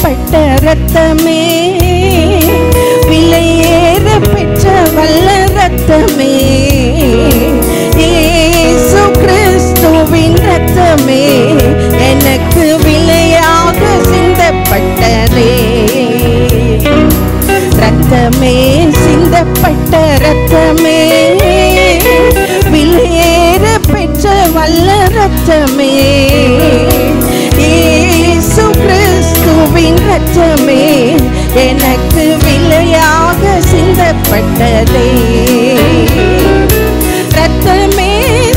சிந்தப்பட்ட ரத்தமே, விலையேற பெற்ற வல்ல ரத்தமே, இயேசு கிறிஸ்துவின் ரத்தமே, எனக்கு விலையாக சிந்தப்பட்டதே. ரத்தமே, சிந்தப்பட்ட ரத்தமே, விலையேற பெற்ற வல்ல ரத்தமே, இயேசு கிறிஸ்துவின் ரத்தமே, எனக்கு விலையாக சிந்தப்பட்டதே. ரத்தமே,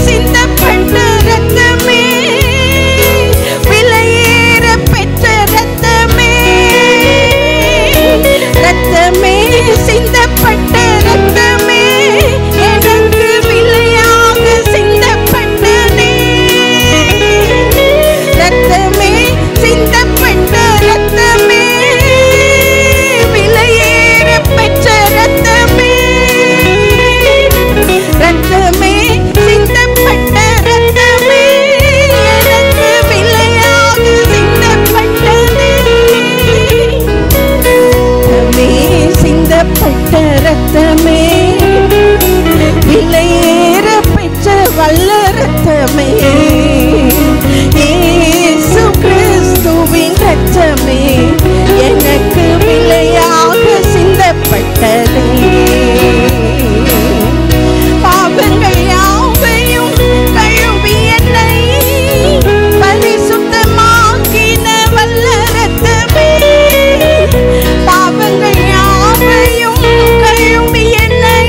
சிந்தப்பட்ட ரத்தமே, விலையேற பெற்ற ரத்தமே, ரத்தமே, சிந்தப்பட்ட ரத்தமே, எனக்கு விலையாக சிந்தப்பட்டதே. ரத்தமே, சிந்தப்பட்ட ரத்தமே, விலையேற பெற்ற ரத்தமே, ரத்தமே, சிந்தப்பட்ட ரத்தமே, எனக்கு விலையாக சிந்தப்பட்டதே. ரத்தமே, சிந்தப்பட்ட ரத்தமே, விலையேற பெற்ற வல்ல ரத்தமே, இயேசு கிறிஸ்துவின் ரத்தமே, எனக்கு விலையாக சிந்தப்பட்டதே. பாவங்கள் யாவையும் கழுவி என்னை பரிசுத்தமாக்கின வல்ல ரத்தமே, பாவங்கள் யாவையும் கழுவி என்னை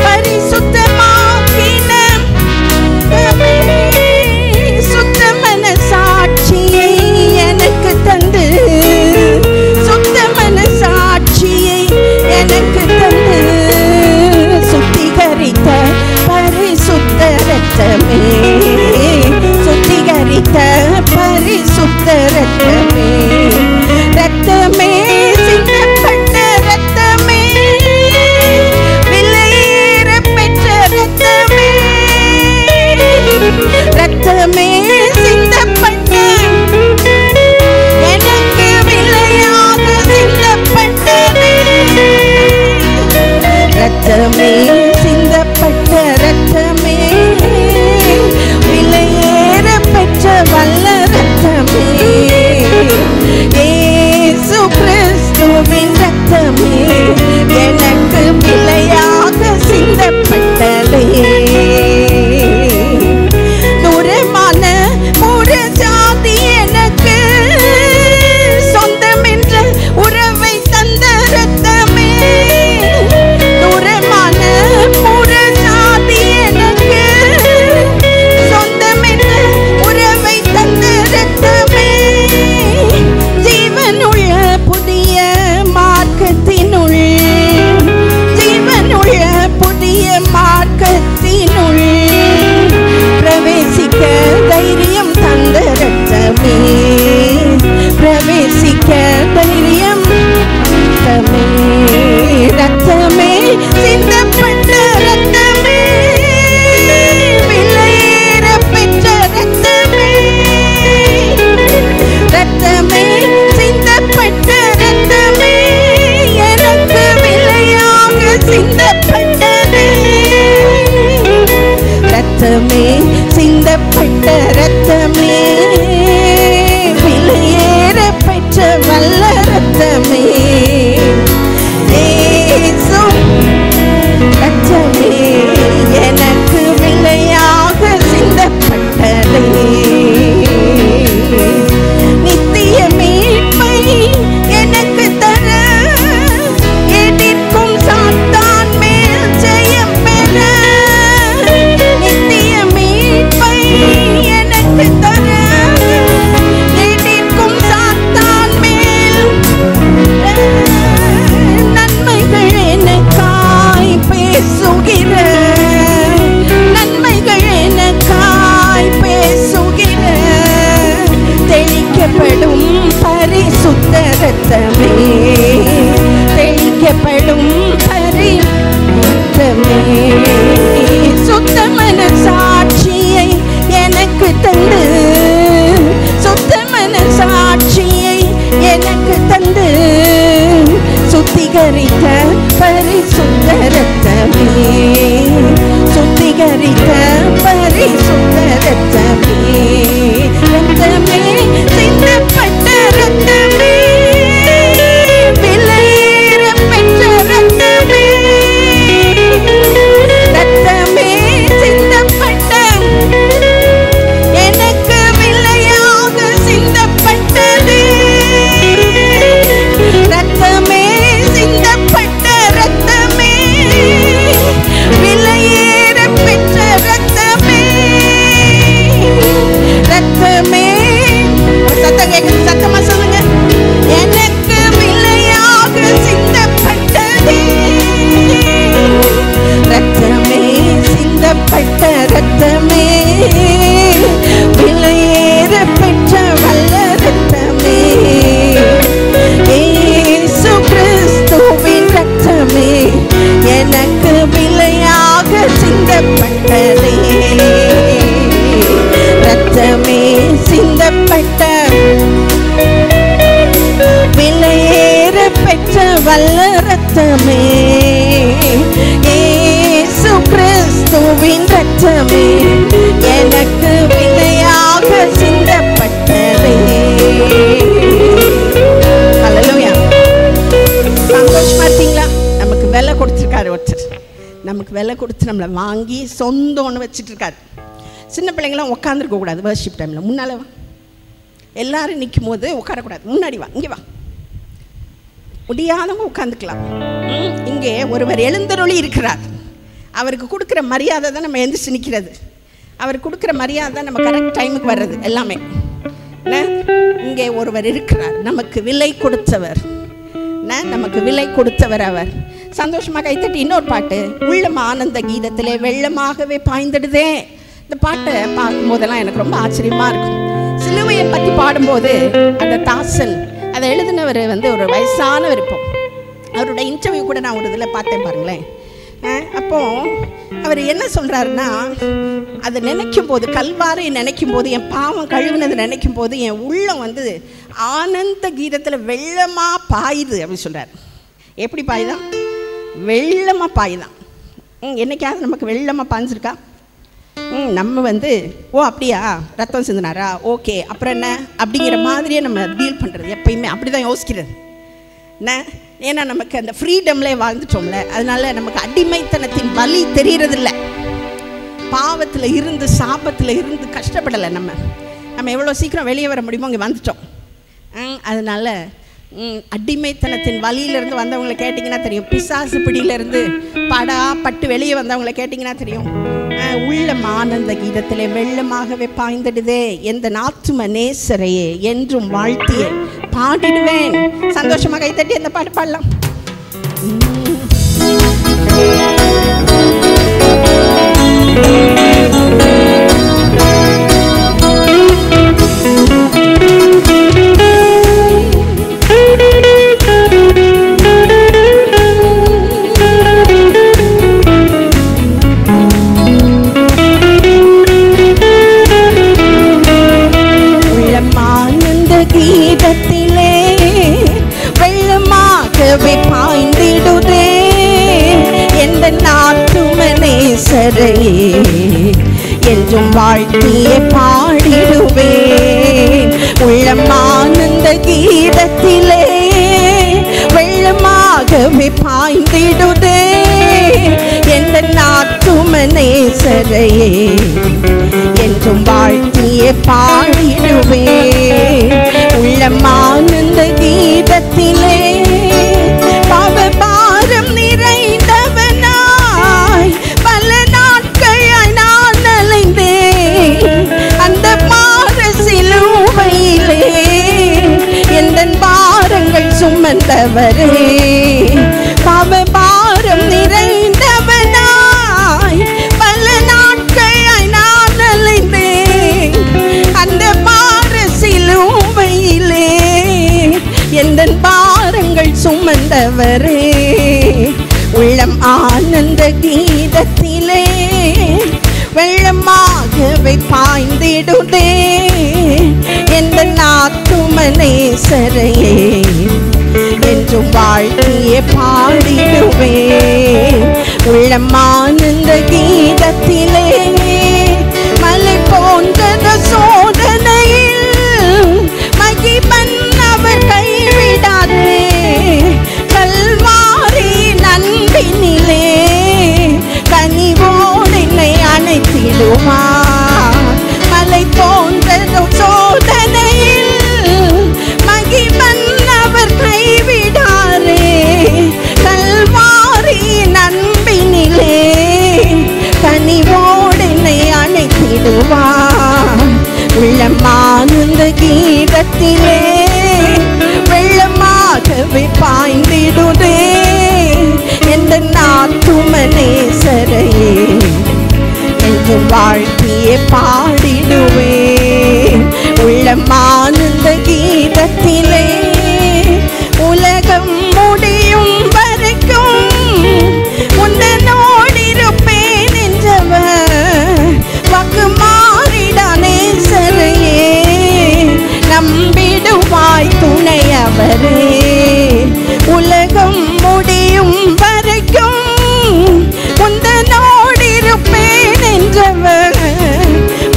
பரிசுத்தமாக்கின சுத்த மனசாட்சியை எனக்கு தந்து, சுத்த மனசாட்சியை எனக்கு தந்து, சுத்திகரித்த பரிசுத்த ரத்தமே, சுத்திகரித்த பரிசுத்த ரத்தமே, ரத்தமே, சிந்தப்பட்ட ரத்தமே, விலையேற பெற்ற ரத்தமே, ரத்தமே, சிந்தப்பட்ட, எனக்கு விலையாக சிந்தப்பட்டதே. ரத்தமே, சிந்தப்பட்ட ரத்தமே, விலையேற பெற்ற வல்ல ரத்தமே, இயேசு கிறிஸ்துவின் ரத்தமே, எனக்கு விலையாக சிந்தப்பட்டதே. தூரமான ஒரு ஜாதி எனக்கு சொந்தமென்ற உறவை தந்த ரத்தமே, தூரமான சுத்திகரித்த பரிசுத்த ரத்தமே, சுத்திகரித்த பரிசுத்த ரத்தமே, ரத்தமே சிந்தப்பட்ட ரத்தமே, விலையேற பெற்ற ரத்தமே, ரத்தமே சிந்தப்பட்ட எனக்கு விலையாக சிந்தப்பட்டது, ரத்தமே சிந்தப்பட்ட ரத்தமே, விலையேற பெற்ற ரத்தமே, ரத்தமே. சத்தம் கேட்குது, சத்தமா சொல்லுங்க. எனக்கு விலையாக சிந்தப்பட்டது, ரத்தமே சிந்தப்பட்ட ரத்தமே, விலையேற பெற்ற வல்ல ரத்தமே, இயேசு கிறிஸ்துவின் ரத்தமே எனக்கு விலையாக சிந்தப்பட்டதே, ரத்தமே சிந்தப்பட்ட விலையேற பெற்ற வல்ல ரத்தமே, இயேசு கிறிஸ்துவின் ரத்தமே எனக்கு விலையாக சிந்தப்பட்டதே. ஹல்லேலூயா. சந்தோஷமா இருக்கீங்களா? நமக்கு விலை கொடுத்துருக்காரு ஒருத்தர், நமக்கு விலை கொடுத்து நம்மளை வாங்கி சொந்தம்னு வச்சுட்டு இருக்காரு. சின்ன பிள்ளைங்களாம் உட்காந்துருக்க கூடாது. வர்ஷிப் டைமில் முன்னால் வா, எல்லாரும் நிற்கும் போது உட்காரக்கூடாது. முன்னாடி வா, இங்கே வா. முடியாதவங்க உட்காந்துக்கலாம். இங்கே ஒருவர் எழுந்தருளி இருக்கிறார். அவருக்கு கொடுக்குற மரியாதை தான் நம்ம எழுந்திரிச்சு நிற்கிறது. அவர் கொடுக்குற மரியாதை தான் நம்ம கரெக்ட் டைமுக்கு வர்றது எல்லாமே. இங்கே ஒருவர் இருக்கிறார், நமக்கு விலை கொடுத்தவர், நமக்கு விலை கொடுத்தவர் அவர். சந்தோஷமாக கைத்தட்டி இன்னொரு பாட்டு, உள்ளம் ஆனந்த கீதத்திலே வெள்ளமாகவே பாய்ந்துடுதே. இந்த பாட்டை பார்க்கும் போதெல்லாம் எனக்கு ரொம்ப ஆச்சரியமாக இருக்கும். சிலுவையை பற்றி பாடும்போது அந்த தாசன் அதை எழுதினவர் ஒரு வயசானவர். இப்போ அவரோட இன்டர்வியூ கூட நான் ஒரு இதில் பார்த்தேன் பாருங்களேன். அப்போ அவர் என்ன சொல்கிறாருன்னா, அதை நினைக்கும் போது, கல்வாரை நினைக்கும் போது, என் பாவம் கழுவினதை நினைக்கும் போது என் உள்ளம் ஆனந்த கீதத்தில் வெள்ளமாக பாயுது அப்படின்னு சொல்கிறார். எப்படி பாயுதான்? வெள்ளமாக பாயுதான். என்னைக்காவது நமக்கு வெள்ளமாக பாய்ஞ்சிருக்கா? நம்ம ஓ அப்படியா ரத்தம் சிந்தினாரா, ஓகே அப்புறம் என்ன அப்படிங்கிற மாதிரியே நம்ம டீல் பண்ணுறது. எப்பயுமே அப்படி தான் யோசிக்கிறது. ஏன்னா நமக்கு அந்த ஃப்ரீடம்லேயே வாழ்ந்துட்டோம்ல, அதனால நமக்கு அடிமைத்தனத்தின் வலி தெரிகிறதில்ல. பாவத்தில் இருந்து சாபத்தில் இருந்து கஷ்டப்படலை. நம்ம எவ்வளோ சீக்கிரம் வெளியே வர முடியுமோ அங்கே வந்துட்டோம். அதனால் அடிமைத்தனத்தின் வலியிலேருந்து வந்தவங்களை கேட்டிங்கன்னா தெரியும். பிசாசு பிடியிலேருந்து பட்டு வெளியே வந்தவங்களை கேட்டிங்கன்னா தெரியும். உள்ளம் ஆனந்த கீதத்திலே வெள்ளமாகவே பாய்ந்திடுதே, எந்த ஆத்தும நேசரையே என்றும் வாழ்த்தியே பாடிடுவேன். சந்தோஷமாக கைத்தட்டி அந்த பாட்டு பாடலாம். கீதத்திலே வெள்ளமாகவே பாய்ந்திடுதே, எந்த ஆத்தும நேசரையே என்றும் வாழ்த்தியே பாடிடுவேன். உள்ளம் ஆனந்த கீதத்திலே வெள்ளமாகவே பாய்ந்திடுதே, எந்த ஆத்தும நேசரையே என்றும் வாழ்த்தியே பாடிடுவேன். உள்ளம் ஆனந்த கீதத்திலே பாவபாரம் நிறைந்தவனாய் பல நாட்களாய் நான் அலைந்தேன். அந்த பார சிலுவையிலே எந்த பாரங்கள் சுமந்தவரே, பாவபாரம் நிறைந்தவனாய் பல நாட்களாய் நான் அலைந்தேன். அந்த பார சிலுவையிலே எந்த பாரங்கள் சுமந்தவரே, உள்ளம் ஆனந்த கீதத்திலே வெள்ளமாகவே பாய்ந்திடுதே, எந்த ஆத்தும நேசரையே என்று என்றும் வாழ்க்கையே பாடிடுவேன். உள்ளமானந்த கீதத்திலே மலை போன்ற சோதனையில் மகிமன் அவர் கைவிடாதே. கல்வாரி நன்பினிலே கனிவோடு என்னை அணைத்திடுவார். மலை போன்ற சோதனையில் மகிமன் அவர் கைவிடாரே. கல்வாரி நன்பினிலே கனிவோடு என்னை அணைத்திடுவார். உள்ளமானந்த கீதத்திலே வெள்ளமாகவே பாய்ந்திடுதே என்ற ஆத்துமநேசரையே. என்றும் வாழ்க்கையை பாடிடுவேன். உள்ளமானந்த கீதத்திலே உலகம் முடியும் வரைக்கும் உந்தனோடிருப்பேன் என்றவர் வாக்கு மாறிடானே சரையே. நம்பிடுவாய் துணையவரே. உலகம் முடியும் வரைக்கும் உந்தனோடிருப்பேன் என்றவர்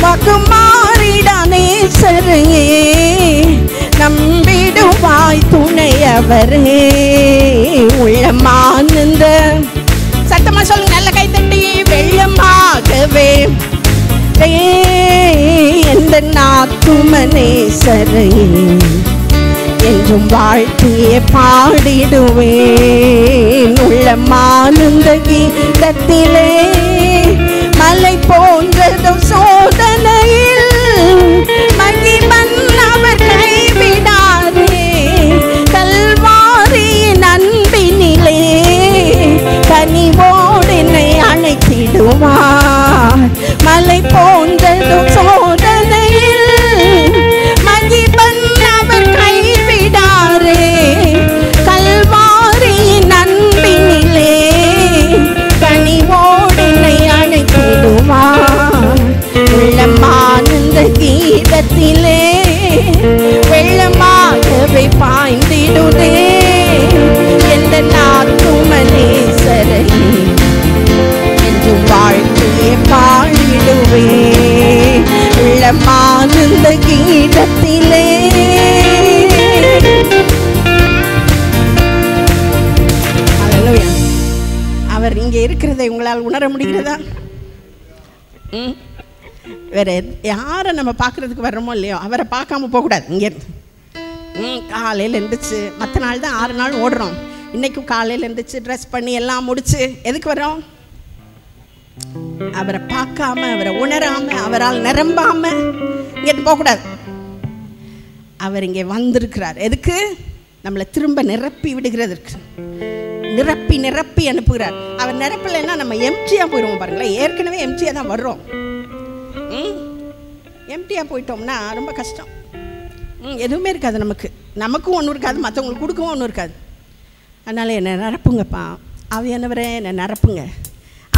வாக்கு மாறிடானே சரையே. நம்பிடுவாய் துணையவரே. உள்ளமானந்த சத்தமா சொல்லுங்க, நல்ல கை தட்டி. வெள்ளமாகவே எந்த ஆத்துமநேசரையே. என்றும் வாழ்க்கையை பாடிடுவேன். உள்ளமானந்த கீதத்திலே மலை போன்றதும் சோதனையில் மகிமன் அவர் கைவிடாதே. கல்வாரி நன்பினிலே கனிவோடு என்னை அணைத்திடுவார். மலை போன்றதும் சோதனையில் மகிமன் அவர் கைவிடாரே. கல்வாரி நன்பினிலே கனிவோடு என்னை அணைத்திடுவார். உள்ளமானந்த கீதத்திலே வெள்ளமாகவே பாய்ந்திடுதே எந்த ஆத்துமநேசரையே. என்றும் வாழ்க்கையை பாடிடுவேன். உள்ளமானந்த கீதத்திலே. அவர் இங்கே இருக்கிறதை உங்களால் உணர முடிகிறதா? வேற யாரை நம்ம பார்க்கறதுக்கு வர்றோமோ இல்லையோ அவரை பார்க்காம போகக்கூடாது. இங்கேருந்து காலையில் இருந்துச்சு, மற்ற நாள் தான் 6 நாள் ஓடுறோம். இன்றைக்கும் காலையில் இருந்துச்சு, ட்ரெஸ் பண்ணி எல்லாம் முடிச்சு எதுக்கு வர்றோம்? அவரை பார்க்காம, அவரை உணராம, அவரால் நிரம்பாம இங்கிட்டு போகக்கூடாது. அவர் இங்கே வந்திருக்கிறார். எதுக்கு? நம்மளை திரும்ப நிரப்பி விடுகிறதுக்கு. நிரப்பி நிரப்பி அனுப்புகிறார். அவர் நிரப்பலைன்னா நம்ம எம்டியாக போயிடுவோம். பாருங்களேன், ஏற்கனவே எம்டியாக தான் வர்றோம். எம்டியாக போயிட்டோம்னா ரொம்ப கஷ்டம். எதுவுமே இருக்காது. நமக்கும் ஒன்றும் இருக்காது, மற்றவங்களுக்கு கொடுக்கவும் ஒன்றும் இருக்காது. அதனால் என்னை நிரப்புங்கப்பா. ஆவியானவரே என்னை நிரப்புங்க,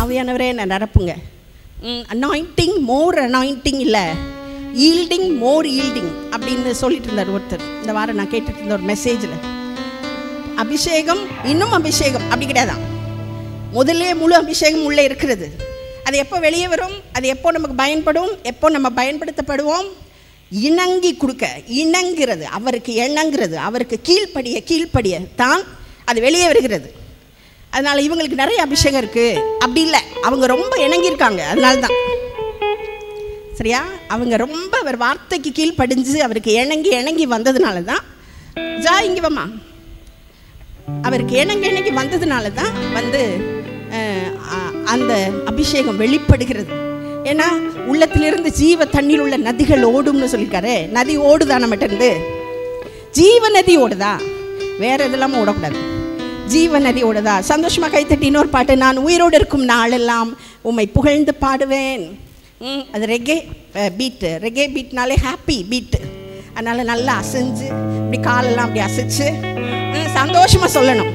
ஆவியானவரே என்னை நிரப்புங்க. அனாயிண்டிங் மோர் அனாயிண்டிங் இல்லை, ஈல்டிங் மோர் ஈல்டிங் அப்படின்னு சொல்லிட்டு இருந்தார் ஒருத்தர். இந்த வாரம் நான் கேட்டுட்டு இருந்த ஒரு மெசேஜில், அபிஷேகம் இன்னும் அபிஷேகம் அப்படி கிடையாதான். முதல்ல முழு அபிஷேகம் உள்ளே இருக்கிறது. அது எப்போ வெளியே வரும்? அது எப்போ நமக்கு பயன்படும்? எப்போ நம்ம பயன்படுத்தப்படுவோம்? இணங்கி கொடுக்க, இணங்கிறது, அவருக்கு இணங்கிறது, அவருக்கு கீழ்ப்படிய தான் அது வெளியே வருகிறது. அதனால் இவங்களுக்கு நிறைய அபிஷேகம் இருக்குது அப்படி இல்லை, அவங்க ரொம்ப இணங்கியிருக்காங்க. அதனால தான் சரியா, அவங்க ரொம்ப அவர் வார்த்தைக்கு கீழ்ப்படிஞ்சு அவருக்கு இணங்கி வந்ததுனால தான் இங்கே வாமா, அவருக்கு இணங்கி வந்ததுனால தான் அந்த அபிஷேகம் வெளிப்படுகிறது. ஏன்னா உள்ளத்திலிருந்து ஜீவ தண்ணீர் உள்ள நதிகள் ஓடும்னு சொல்லியிருக்காரு. நதி ஓடுதா நம்மகிட்ட இருந்து? ஜீவ நதி ஓடுதா? வேற இதெல்லாம் ஓடக்கூடாது. ஜீவ நதி ஓடுதா? சந்தோஷமா கைத்தட்டி இன்னொரு பாட்டு, நான் உயிரோடு இருக்கும் நாளெல்லாம் உம்மை புகழ்ந்து பாடுவேன். அது ரெகே பீட்னாலே ஹாப்பி பீட்டு. அதனால் நல்லா அசைஞ்சு இப்படி காலெல்லாம் அப்படி அசைச்சு சந்தோஷமாக சொல்லணும்.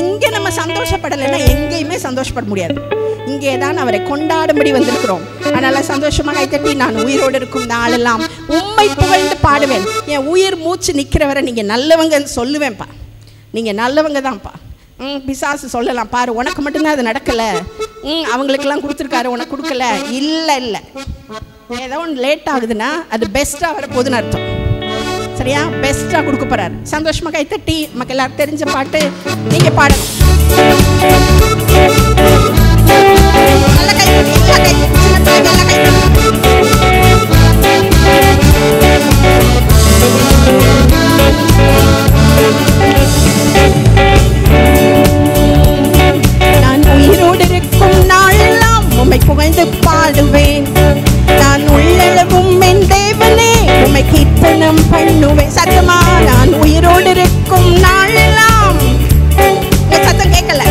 இங்கே நம்ம சந்தோஷப்படலைன்னா எங்கேயுமே சந்தோஷப்பட முடியாது. இங்கே தான் அவரை கொண்டாடும்படி வந்திருக்கிறோம். அதனால் சந்தோஷமாக கைத்தட்டி, நான் உயிரோடு இருக்கும் நாளெல்லாம் உம்மை புகழ்ந்து பாடுவேன். என் உயிர் மூச்சு நிற்கிறவரை நீங்கள் நல்லவங்கன்னு சொல்லுவேன்ப்பா. நீங்கள் நல்லவங்க தான்ப்பா. பிசாசு சொல்லலாம், பாரு உனக்கு மட்டும்தான் அது நடக்கலை, அவங்களுக்கெல்லாம் கொடுத்துருக்காரு உனக்கு கொடுக்கல. இல்லை இல்லை, ஏதோ ஒன்று லேட் ஆகுதுன்னா அது பெஸ்ட்டாக வரப்போகுதுன்னு அர்த்தம். சரியா? பெஸ்ட்டாக கொடுக்க போகிறாரு. சந்தோஷமாக கைத்தட்டி நமக்கு எல்லாரும் தெரிஞ்ச பாட்டு நீங்கள் பாடணும். நல்ல கைத்தட்டி, எல்லா கைத்தட்டி, சின்ன பிள்ளைங்க எல்லா கைத்தட்டி. நான் உயிரோடு இருக்கும் நாளெல்லாம் உம்மை புகழ்ந்து பாடுவேன். நான் உள்ளளவும் என் தேவனே உம்மை கீர்த்தனம் பண்ணுவேன். சத்தமா, நான் உயிரோடு இருக்கும் நாளெல்லாம், சத்தம் கேட்கல.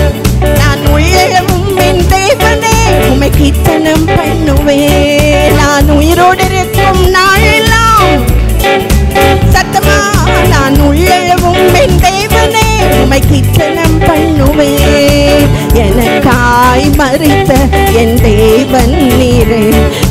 நான் உள்ளளவும் என் தேவனே உம்மை கீர்த்தனம் பண்ணுவேன். நான் உயிரோடு இருக்கும் நாளெல்லாம், சத்தமா, நான் உள்ளளவும் என் தேவனே உம்மை கீர்த்தனம் பண்ணுவேன். எனக்காய் மரித்த என் தேவன் நீரே,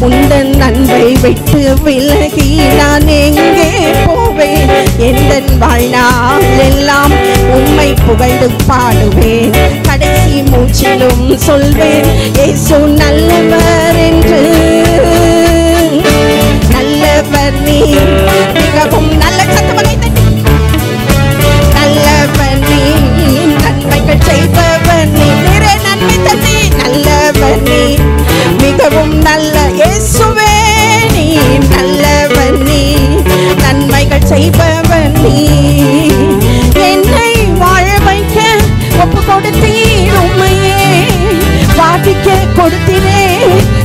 உந்தன் அன்பை விட்டு விலகி நான் எங்கே போவேன்? எந்தன் வாழ்நாள் எல்லாம் உம்மை புகழ்ந்து பாடுவேன். கடைசி மூச்சிலும் சொல்வேன், இயேசு நல்லவர் என்று. நல்லவர் நீர், மிகவும் நல்ல, சத்தமாக நல்லவர் நீர், நன்மைகள் செய்பவர் நீர், நிறைய நன்மை தந்தி. நல்லவர் நீர், மிகவும் நல்ல இயேசுவே நீர். நல்லவர் நீர், நன்மைகள் செய்பவர் நீர். என்னை வாழ வைக்க ஒப்பு கொடுத்தீர், உம்மையே வாதிக்க கொடுத்தீரே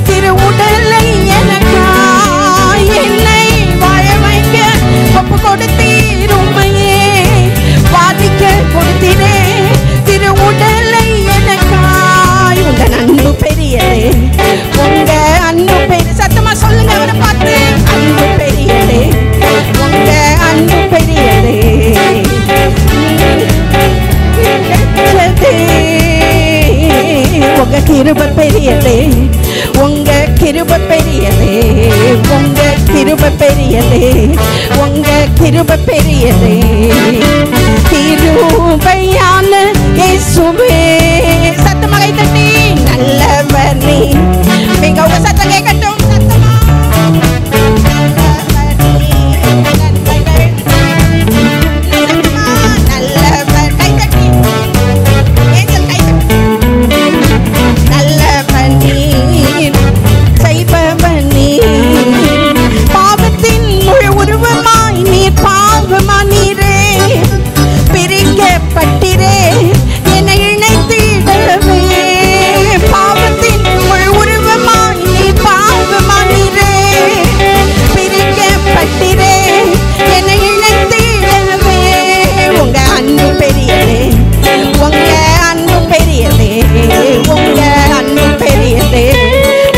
திரு உடலை எனக்காய். என்னை வாழ வைக்க ஒப்பு கொடுத்தீர், உம்மையே வாதிக்க கொடுத்தீரே திரு உடலை எனக்காய். உங்க அன்பு பெரியதே, உங்க அன்பு பெரிய, சத்தமா சொல்லுங்க அவரை பார்த்து, அன்பு பெரியதே, உங்க அன்பு பெரியதே. உங்க கிருபை பெரியதே, உங்க கிருபை பெரியதே, உங்க கிருபை பெரியதே, உங்க கிருபை பெரியதே. கிருபையான இயேசுவே, சத்தமாக தட்டி. நல்லவர் நீ, மிகவும் சத்தம் கேட்கட்டும், சத்தமா. நல்லவர் நீ, நன்மைகள், சத்தமா, நல்லவர், கைத்தட்டி, ஏஞ்சல் கைத்தட்டி. நல்லவர் நீர், செய்பவர் நீர், பாவத்தின் முழு உருவமாய் நீர் பாவமா நீரே, பிரிக்கப்பட்டிரே என்னை இணைத்திடவே. பாவத்தின் முழு உருவமாய் நீர் பாவமா நீரே, பிரிக்கப்பட்டிரே என்னை இணைத்திடவே. உங்க அன்பு பெரியதே, உங்க அன்பு பெரியதே, உங்க அன்பு பெரியதே,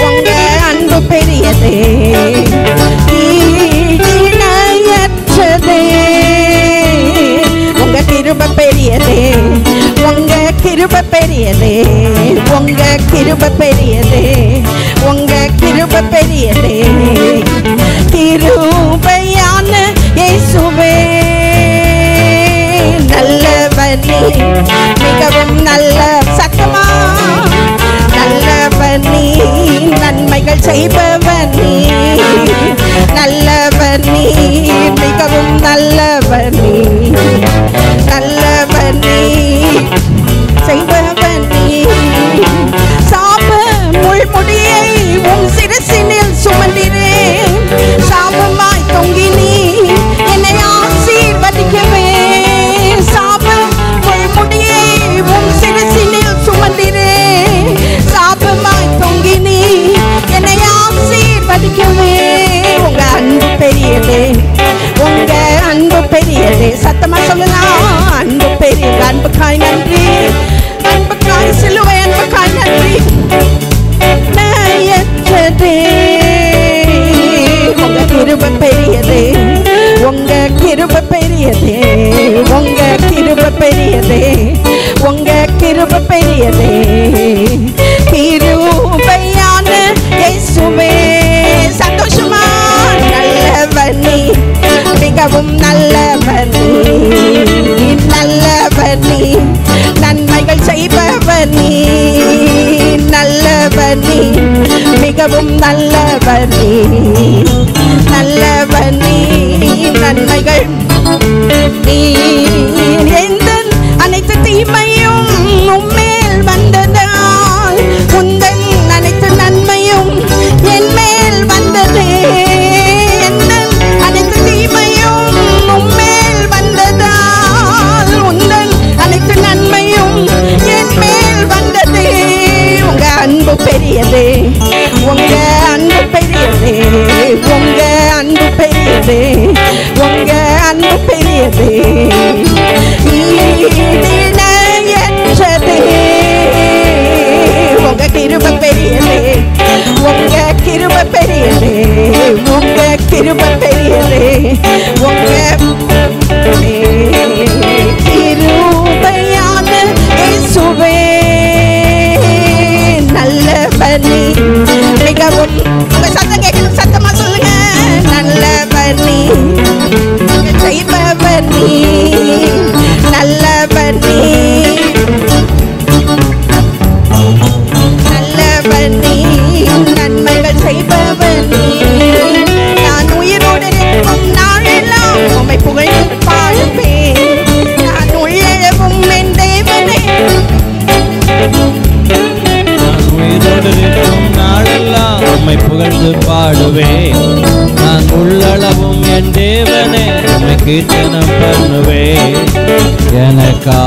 உங்க அன்பு பெரியதே. இணையற்றதே, உங்க கிருபை பெரியதே, உங்க கிருபை பெரியதே, உங்க கிருபை பெரியதே, உங்க கிருபை பெரியதே. கிருபையான இயேசுவே, நல்லவர் நீர், மிகவும் நல்ல, சத்தமா. நல்லவர் நீர், நன்மைகள் செய்பவர் நீர். நல்லவர் நீர், மிகவும் நல்லவர் நீர். நல்லவர் நீர், செய்பவர் நீர். சாப முள்முடியை உன் சிரசினில் சுமந்திரே, சாபமாய் தொங்கி நீ என்னை ஆசீர்வதிக்கவே. சாப முள்முடியை உன் சிரசினில் சுமந்திரே, சாபமாய் தொங்கி நீ என்னை ஆசீர்வதிக்கவே. உங்க அன்பு பெரியதே, உங்க அன்பு பெரியதே, சத்தமா சொல்லலாம். அன்பு பெரிய, அன்புக்காய் நன்றி, அன்புக்காய் சிலுவை, அன்புக்காய் நன்றி. நயற்றதே, உங்க கிருபை பெரியதே, உங்க கிருபை பெரியதே, உங்க கிருபை பெரியதே, உங்க கிருபை பெரியதே. கிருபையான இயேசுவே, சந்தோஷமா. நல்லவர் நீ, மிகவும் நல்லவர் நீ, நல்லவர் நன்மைகள் செய்பவர் நீ, நல்லவர் நீ, மிகவும் நல்லவர் நீ, நல்லவர் நீ. நன்மைகள் நீ எந்த அனைத்து தீமையும் உம்மேல் வந்ததால், உந்தன் அனைத்து நன்மையும் என் மேல் வந்ததே. அனைத்து தீமையும் உம்மேல் வந்ததால், உந்தன் அனைத்து நன்மையும் என் மேல் வந்ததே. உங்க அன்பு பெரியதே, உங்க அன்பு பெரியதே, உங்க அன்பு பெரியதே, உங்க அன்பு பெரியதே, ஈடிணையற்றதே. உங்க கிருபை பெரியதே, உங்க கிருபை பெரியதே, உங்க கிருபை பெரியதே, உங்க கிருபையான இயேசுவே நல்லவர் நீ, மிகவும். உங்க சத்தம் கேட்கணும், சத்தமா சொல்லுங்க. நல்லவர் நீ, செய்பவர் நீ, நல்லவர் நீ, நல்லவர் நீ, நன்மைகள் செய்பவர் நீ. நான் உயிரோடு இருக்கும் நாளெல்லாம் உம்மை புகழ்ந்து பாடுவேன். நான் உள்ளளவும் என் தேவனை, உயிரோடு இருக்கும் நாளெல்லாம் உம்மை புகழ்ந்து பாடுவேன். நான் உள்ளளவும் என் தேவனே உம்மை கீர்த்தனம் பண்ணுவேன். எனக்கா